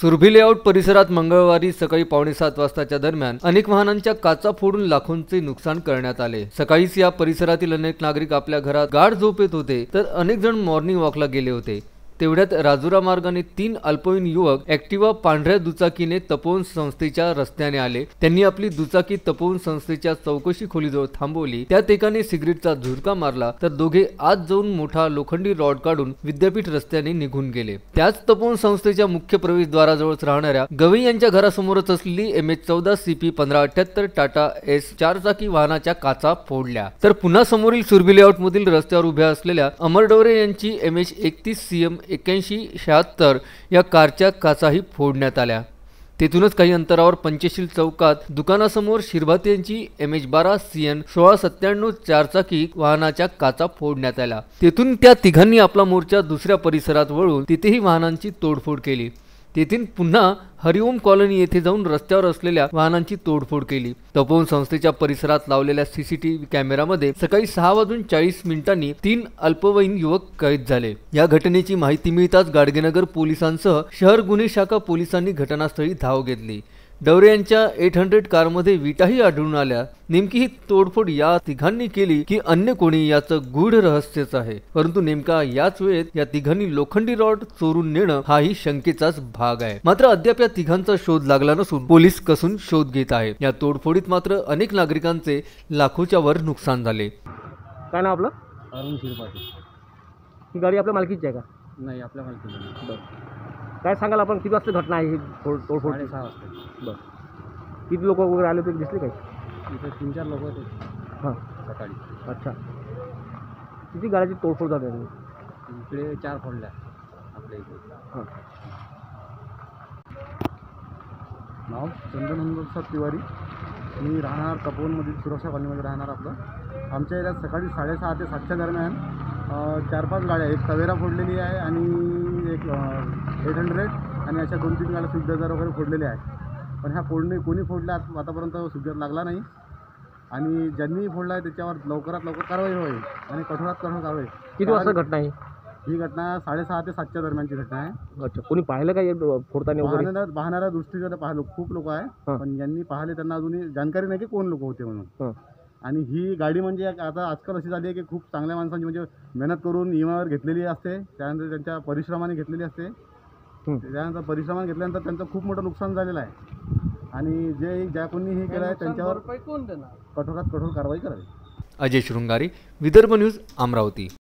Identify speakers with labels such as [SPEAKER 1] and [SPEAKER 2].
[SPEAKER 1] Surabhi layout परिसरात मंगळवारी सकाळी 6:45 वाजताच्या दरम्यान अनेक वाहनांच्या काचा फोडून लाखोंचे नुकसान करण्यात आले। सकाळीच या परिसरातील अनेक नागरिक आपल्या घरात गाढ झोपेत होते, तर अनेक जण मॉर्निंग वॉकला गेले होते। तेवढ्यात राजुरा मार्गाने 3 अल्पवयीन युवक ॲक्टिवा पांढऱ्या दुचाकीने तपोवन संस्थेच्या रस्त्याने आले। त्यांनी आपली दुचाकी तपोवन संस्थेच्या चौकशी खोलीजवळ थांबवली। त्यात एकाने सिगरेटचा झुरका मारला, तर दोघे आत जाऊन मोठा लोखंडी रॉड काढून विद्यापीठ रस्त्याने निघून गेले। त्याच तपोवन संस्थेच्या मुख्य प्रवेशद्वाराजवळच राहणाऱ्या गवई यांच्या घरासमोरच असलेली MH14 CP 1578 टाटा S 4 चाकी वाहनाच्या काचा फोडल्या। तर पुन्हा समोरील सुरभी लेआउट मधील रस्त्यावर उभ्या असलेल्या अमर डवरे यांची MH31 CM 8176 या कारच्या काचाही फोडण्यात आल्या। तेथूनच काही अंतरावर पंचशील चौकात दुकानासमोर शिरभाते यांची MH12 CN 1697 4चाकी वाहनाच्या काचा फोडण्यात आल्या। तेथून त्या तिघांनी आपला मोर्चा दुसऱ्या परिसरात वळून तिथेही वाहनांची तोडफोड केली। तेथून पुन्हा हरिओम कॉलनी येथे जाऊन रस्त्यावर असलेल्या वाहनांची तोडफोड केली। तपोवन संस्थेच्या परिसरात लावलेल्या CCTV कॅमेरामध्ये सकाळी 6:40 3 अल्पवयीन युवक कैद झाले। या घटनेची माहिती मिळताच गाडगेनगर पोलिसांसह शहर गुन्हे शाखा पोलिसांनी घटनास्थळी धाव घेतली। डवरे यांच्या 800 कारमध्ये विटाही आढळून आल्या। नेमकी ही तोडफोड या तिघांनी केली की अन्य कोणी याचं गूढ रहस्यच आहे, परंतु नेमका याच वेळेत या तिघांनी लोखंडी रॉड चोरून नेणं हाही शंकेचाच भाग आहे। मात्र अद्याप या तिघांचा शोध लागला नसून पोलीस कसून शोध घेत आहेत। या तोडफोडीत मात्र अनेक नागरिकांचे लाखोच्या वर नुकसान झाले।
[SPEAKER 2] काय नाव आपलं?
[SPEAKER 3] अरुण शिरभाते।
[SPEAKER 2] ही गाडी आपल्या मालकीची आहे का?
[SPEAKER 3] नाही, आपल्या मालकीची नाही।
[SPEAKER 2] बरं, काय सांगाल आपण, किती वाजता घटना आहे ही तोडफोड?
[SPEAKER 3] 6:30 वाजता।
[SPEAKER 2] बरं, किती लोक वगैरे आले होते, दिसले काय?
[SPEAKER 3] इथे 3-4 लोक होते
[SPEAKER 2] हां,
[SPEAKER 3] सकाळी।
[SPEAKER 2] अच्छा, किती गाड्याची तोडफोड झाली?
[SPEAKER 3] इकडे 4 फोडल्या आपल्या इकडे।
[SPEAKER 2] हां,
[SPEAKER 4] नाव चंदनप्रसाद तिवारी। मी राहणार तपोवनमधील सुरक्षा कॉलनीमध्ये राहणार आपलं। आमच्या एरियात सकाळी 6:30 ते 7च्या दरम्यान 4-5 गाड्या, एक तवेरा फोडलेली आहे आणि एक 800 आणि अशा 2-3 गाड्या स्विफ्ट डिझायर वगैरे फोडलेल्या आहेत। पण ह्या कोणी फोडल्या आतापर्यंत सुद्धा लागला नाही, आणि ज्यांनी फोडला आहे त्याच्यावर लवकरात लवकर कारवाई होईल आणि कठोरात कठोर कारवाई।
[SPEAKER 2] किती वाजता घटना आहे
[SPEAKER 4] ही घटना 6:30 ते 7च्या दरम्यानची घटना आहे।
[SPEAKER 2] अच्छा, कोणी पाहिलं का फोडताना वगैरे?
[SPEAKER 4] पाहणाऱ्या दृष्टीने पाहिलं खूप लोक आहे, पण ज्यांनी पाहिले त्यांना अजूनही जानकारी नाही की कोण लोक होते म्हणून। आणि ही गाडी म्हणजे आता आजकाल अशी झाली आहे की खूप चांगल्या माणसांची म्हणजे मेहनत करून EMIवर घेतलेली असते, त्यानंतर त्यांच्या परिश्रमाने घेतलेली असते। त्यानंतर परिश्रमाने घेतल्यानंतर त्यांचं खूप मोठं नुकसान झालेलं आहे, आणि ज्या कोणी हे केलं आहे त्यांच्यावर कठोरात कठोर कारवाई करावी।
[SPEAKER 1] अजय शृंगारी, विदर्भ न्यूज, अमरावती।